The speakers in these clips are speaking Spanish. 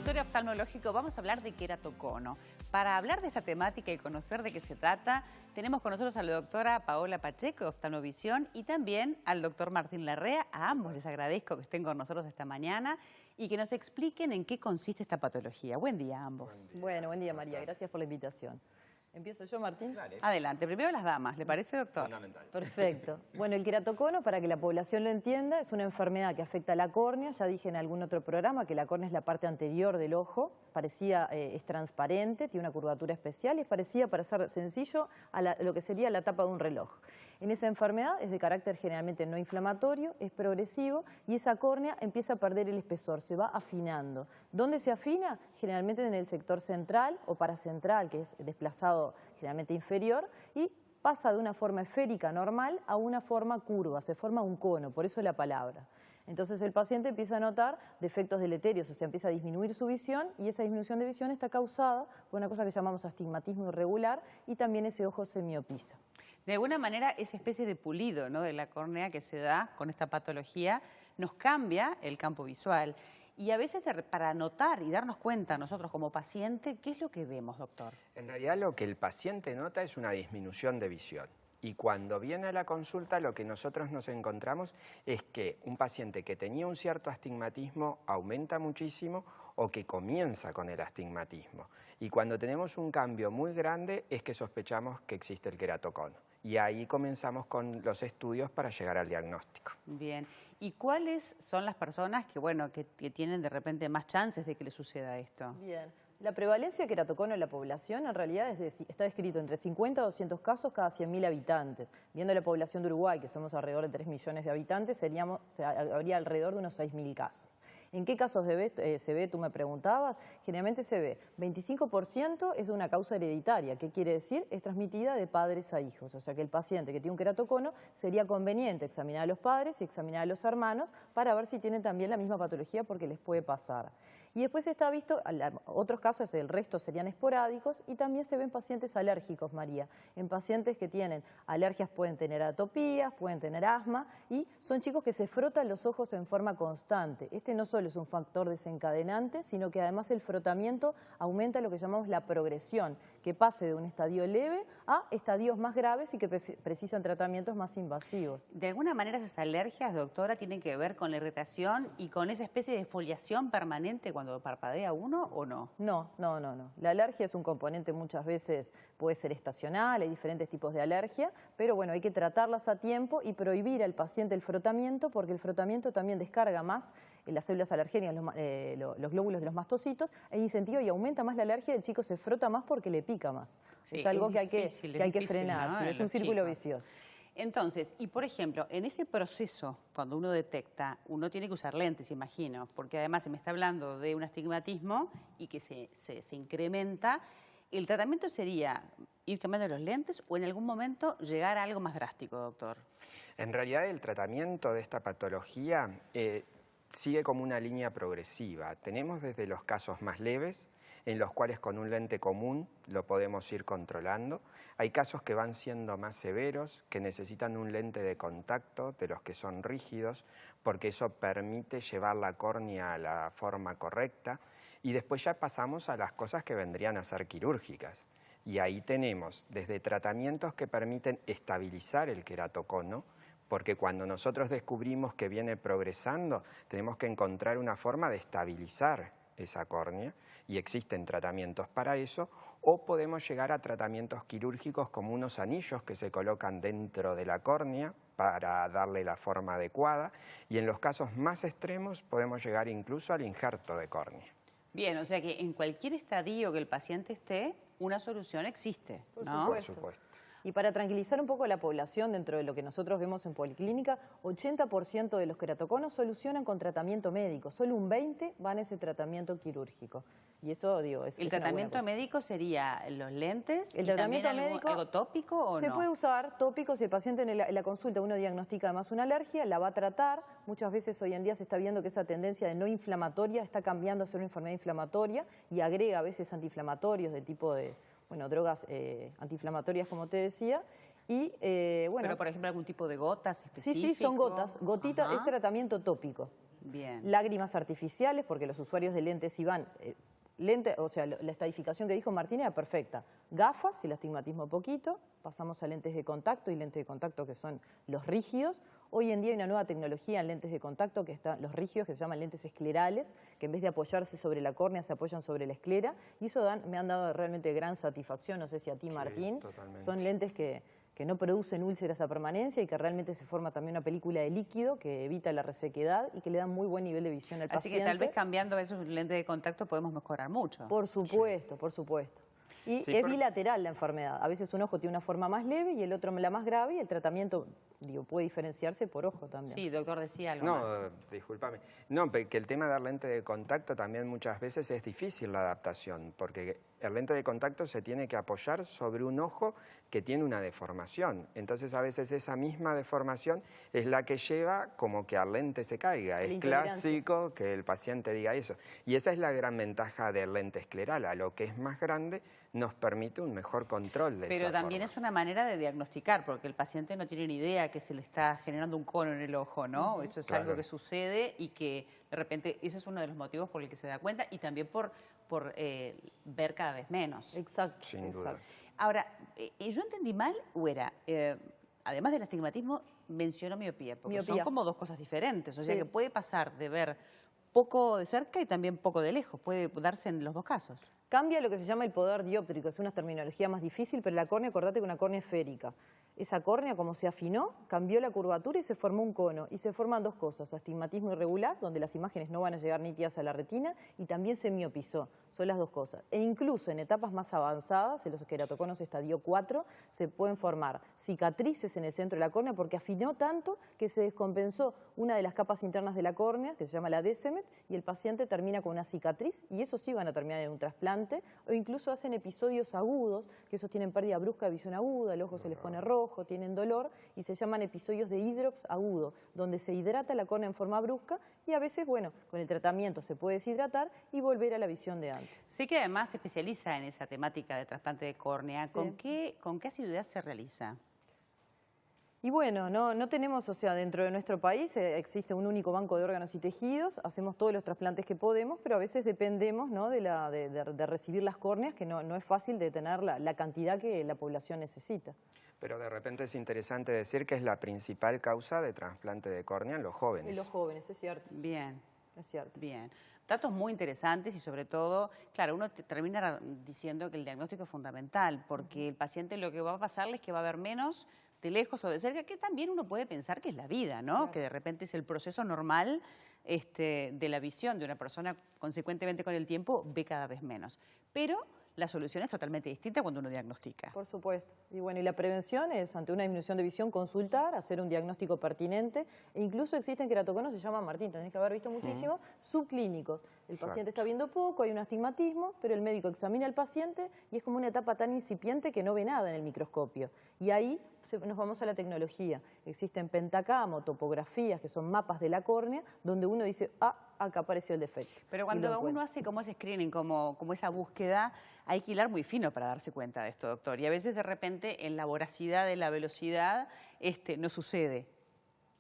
consultorio oftalmológico vamos a hablar de queratocono. Para hablar de esta temática y conocer de qué se trata, tenemos con nosotros a la doctora Paola Pacheco, de Oftalmovisión, y también al doctor Martín Larrea. A ambos les agradezco que estén con nosotros esta mañana y que nos expliquen en qué consiste esta patología. Buen día a ambos. Bueno, buen día María, gracias por la invitación. ¿Empiezo yo, Martín? Dale. Adelante, primero las damas, ¿le parece, doctor? Fundamental. Perfecto. Bueno, el queratocono, para que la población lo entienda, es una enfermedad que afecta a la córnea. Ya dije en algún otro programa que la córnea es la parte anterior del ojo, es transparente, tiene una curvatura especial y es parecida, para ser sencillo, a lo que sería la tapa de un reloj. En esa enfermedad es de carácter generalmente no inflamatorio, es progresivo y esa córnea empieza a perder el espesor, se va afinando. ¿Dónde se afina? Generalmente en el sector central o paracentral, que es desplazado generalmente inferior, y pasa de una forma esférica normal a una forma curva, se forma un cono, por eso la palabra. Entonces el paciente empieza a notar defectos deleterios, o sea, empieza a disminuir su visión y esa disminución de visión está causada por una cosa que llamamos astigmatismo irregular y también ese ojo se miopiza. De alguna manera, esa especie de pulido, ¿no?, de la córnea que se da con esta patología nos cambia el campo visual. Y a veces para notar y darnos cuenta nosotros como paciente, ¿qué es lo que vemos, doctor? En realidad lo que el paciente nota es una disminución de visión. Y cuando viene a la consulta lo que nosotros nos encontramos es que un paciente que tenía un cierto astigmatismo aumenta muchísimo o que comienza con el astigmatismo. Y cuando tenemos un cambio muy grande es que sospechamos que existe el queratocono. Y ahí comenzamos con los estudios para llegar al diagnóstico. Bien. ¿Y cuáles son las personas que tienen de repente más chances de que les suceda esto? Bien. La prevalencia de queratocono en la población en realidad está descrito entre 50 a 200 casos cada 100.000 habitantes. Viendo la población de Uruguay, que somos alrededor de 3 millones de habitantes, habría alrededor de unos 6.000 casos. ¿En qué casos se ve? Tú me preguntabas. Generalmente se ve 25% es de una causa hereditaria. ¿Qué quiere decir? Es transmitida de padres a hijos. O sea que el paciente que tiene un queratocono sería conveniente examinar a los padres y examinar a los hermanos para ver si tienen también la misma patología, porque les puede pasar. Y después está visto, otros casos, el resto serían esporádicos, y también se ven pacientes alérgicos, María. En pacientes que tienen alergias pueden tener atopías, pueden tener asma, y son chicos que se frotan los ojos en forma constante. Este no solo es un factor desencadenante, sino que además el frotamiento aumenta lo que llamamos la progresión, que pase de un estadio leve a estadios más graves y que precisan tratamientos más invasivos. De alguna manera esas alergias, doctora, tienen que ver con la irritación y con esa especie de foliación permanente cuando parpadea uno, ¿o no? No. La alergia es un componente, muchas veces puede ser estacional, hay diferentes tipos de alergia, pero bueno, hay que tratarlas a tiempo y prohibir al paciente el frotamiento, porque el frotamiento también descarga más las células alergénicas, los glóbulos de los mastocitos, e incentiva y aumenta más la alergia, el chico se frota más porque le pica más. Sí, es algo es que hay que difícil, frenar, ¿no?, sí, en es un los círculo chicos. vicioso. Entonces, y por ejemplo, en ese proceso, cuando uno detecta, uno tiene que usar lentes, imagino, porque además se me está hablando de un astigmatismo y que se incrementa. ¿El tratamiento sería ir cambiando los lentes o en algún momento llegar a algo más drástico, doctor? En realidad el tratamiento de esta patología sigue como una línea progresiva. Tenemos desde los casos más leves, en los cuales con un lente común lo podemos ir controlando. Hay casos que van siendo más severos, que necesitan un lente de contacto, de los que son rígidos, porque eso permite llevar la córnea a la forma correcta. Y después ya pasamos a las cosas que vendrían a ser quirúrgicas. Y ahí tenemos desde tratamientos que permiten estabilizar el queratocono, porque cuando nosotros descubrimos que viene progresando, tenemos que encontrar una forma de estabilizar esa córnea, y existen tratamientos para eso, o podemos llegar a tratamientos quirúrgicos como unos anillos que se colocan dentro de la córnea para darle la forma adecuada, y en los casos más extremos podemos llegar incluso al injerto de córnea. Bien, o sea que en cualquier estadio que el paciente esté, una solución existe, ¿no? Por supuesto. Y para tranquilizar un poco a la población, dentro de lo que nosotros vemos en Policlínica, 80% de los queratoconos solucionan con tratamiento médico. Solo un 20% van a ese tratamiento quirúrgico. Y eso, digo, es ¿El tratamiento médico sería los lentes? El y tratamiento también médico, algo tópico o no? Se puede usar tópico si el paciente en la consulta uno diagnostica además una alergia, la va a tratar. Muchas veces hoy en día se está viendo que esa tendencia de no inflamatoria está cambiando a ser una enfermedad inflamatoria y agrega a veces antiinflamatorios del tipo de drogas antiinflamatorias, como te decía. Y, Pero, por ejemplo, algún tipo de gotas específico. Sí, son gotas. Gotita. Ajá. Es tratamiento tópico. Bien. Lágrimas artificiales, porque los usuarios de lentes iban... o sea, la estadificación que dijo Martín era perfecta. Gafas y el astigmatismo poquito, pasamos a lentes de contacto y lentes de contacto que son los rígidos. Hoy en día hay una nueva tecnología en lentes de contacto que están los rígidos, que se llaman lentes esclerales, que en vez de apoyarse sobre la córnea se apoyan sobre la esclera, y eso me han dado realmente gran satisfacción, no sé si a ti, Martín. Totalmente. Son lentes que no producen úlceras a permanencia y que realmente se forma también una película de líquido que evita la resequedad y que le da muy buen nivel de visión al paciente. Así que tal vez cambiando esos lentes de contacto podemos mejorar mucho. Por supuesto, por supuesto. Y Sí, es bilateral la enfermedad. A veces un ojo tiene una forma más leve y el otro la más grave, y el tratamiento puede diferenciarse por ojo también. Sí, doctor, decía algo más. No, discúlpame. No, que el tema del lente de contacto también muchas veces es difícil la adaptación, porque el lente de contacto se tiene que apoyar sobre un ojo que tiene una deformación. Entonces, a veces esa misma deformación es la que lleva como que al lente se caiga. Es clásico que el paciente diga eso. Y esa es la gran ventaja del lente escleral. A lo que es más grande nos permite un mejor control de esa Pero también forma. es una manera de diagnosticar, porque el paciente no tiene ni idea que se le está generando un cono en el ojo, ¿no? Eso es Claro. algo que sucede y que de repente ese es uno de los motivos por el que se da cuenta, y también por ver cada vez menos. Exacto. Sin duda. Ahora, ¿yo entendí mal o era, además del astigmatismo, mencionó miopía? Porque son Miopía. como dos cosas diferentes, o sea Sí. que puede pasar de ver poco de cerca y también poco de lejos, puede darse en los dos casos. Cambia lo que se llama el poder dióptrico, es una terminología más difícil, pero la córnea, acordate que una córnea esférica. Esa córnea, como se afinó, cambió la curvatura y se formó un cono. Y se forman dos cosas, astigmatismo irregular, donde las imágenes no van a llegar nítidas a la retina, y también se miopizó. Son las dos cosas. E incluso en etapas más avanzadas, en los queratoconos estadio 4, se pueden formar cicatrices en el centro de la córnea porque afinó tanto que se descompensó una de las capas internas de la córnea, que se llama la décemet, y el paciente termina con una cicatriz, y eso sí van a terminar en un trasplante, o incluso hacen episodios agudos, que esos tienen pérdida brusca de visión aguda, el ojo se les pone rojo, tienen dolor, y se llaman episodios de hidrops agudo, donde se hidrata la córnea en forma brusca, y a veces, bueno, con el tratamiento se puede deshidratar y volver a la visión de antes. Sé que además se especializa en esa temática de trasplante de córnea. Sí. ¿Con qué asiduidad se realiza? Y bueno, no tenemos, o sea, dentro de nuestro país existe un único banco de órganos y tejidos, hacemos todos los trasplantes que podemos, pero a veces dependemos, ¿no?, de recibir las córneas, que no es fácil de tener la cantidad que la población necesita. Pero de repente es interesante decir que es la principal causa de trasplante de córnea en los jóvenes. En los jóvenes, es cierto. Bien. Es cierto. Bien. Datos muy interesantes y sobre todo, claro, uno termina diciendo que el diagnóstico es fundamental, porque el paciente lo que va a pasarle es que va a ver menos de lejos o de cerca, que también uno puede pensar que es la vida, ¿no? Claro. Que de repente es el proceso normal de la visión de una persona, consecuentemente con el tiempo ve cada vez menos. Pero la solución es totalmente distinta cuando uno diagnostica. Por supuesto. Y bueno, y la prevención es, ante una disminución de visión, consultar, hacer un diagnóstico pertinente. E incluso existen queratoconos, se llaman, Martín, tenés que haber visto muchísimo, subclínicos. El paciente está viendo poco, hay un astigmatismo, pero el médico examina al paciente y es como una etapa tan incipiente que no ve nada en el microscopio. Y ahí nos vamos a la tecnología. Existen pentacamo, topografías, que son mapas de la córnea, donde uno dice, acá apareció el defecto. Pero cuando uno hace como ese screening, como esa búsqueda, hay que hilar muy fino para darse cuenta de esto, doctor. Y a veces de repente en la voracidad de la velocidad no sucede.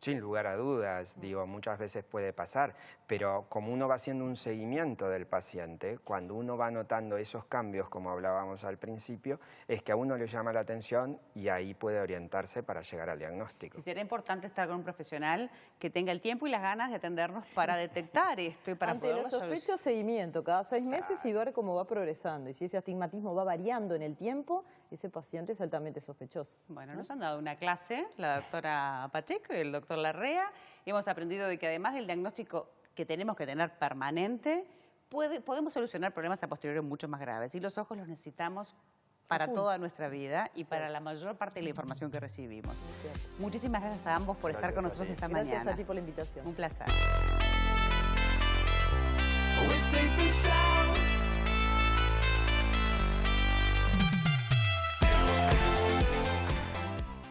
Sin lugar a dudas, digo, muchas veces puede pasar, pero como uno va haciendo un seguimiento del paciente, cuando uno va notando esos cambios, como hablábamos al principio, es que a uno le llama la atención y ahí puede orientarse para llegar al diagnóstico. Sí, será importante estar con un profesional que tenga el tiempo y las ganas de atendernos para detectar esto y para Ante la poderlo sospecha, seguimiento cada 6 meses y ver cómo va progresando. Y si ese astigmatismo va variando en el tiempo, ese paciente es altamente sospechoso. Bueno, nos han dado una clase, la doctora Pacheco y el doctor Larrea. Hemos aprendido de que además del diagnóstico que tenemos que tener permanente, podemos solucionar problemas a posteriori mucho más graves. Y los ojos los necesitamos para toda nuestra vida y para la mayor parte de la información que recibimos. Muchísimas gracias a ambos por estar con nosotros esta mañana. Gracias a ti por la invitación. Un placer. We're safe inside.